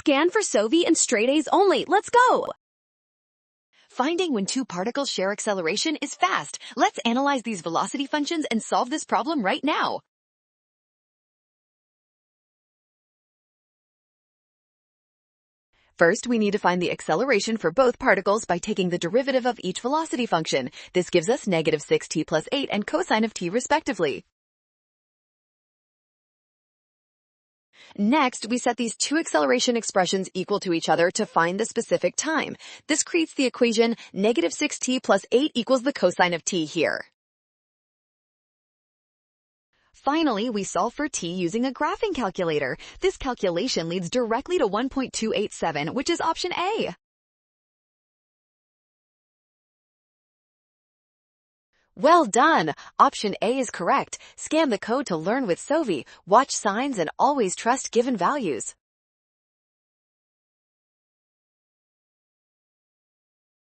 Scan for Sovi and straight A's only. Let's go! Finding when two particles share acceleration is fast. Let's analyze these velocity functions and solve this problem right now. First, we need to find the acceleration for both particles by taking the derivative of each velocity function. This gives us negative 6t plus 8 and cosine of t respectively. Next, we set these two acceleration expressions equal to each other to find the specific time. This creates the equation negative 6t plus 8 equals the cosine of t here. Finally, we solve for t using a graphing calculator. This calculation leads directly to 1.287, which is option A. Well done! Option A is correct. Scan the code to learn with Sovi. Watch signs and always trust given values.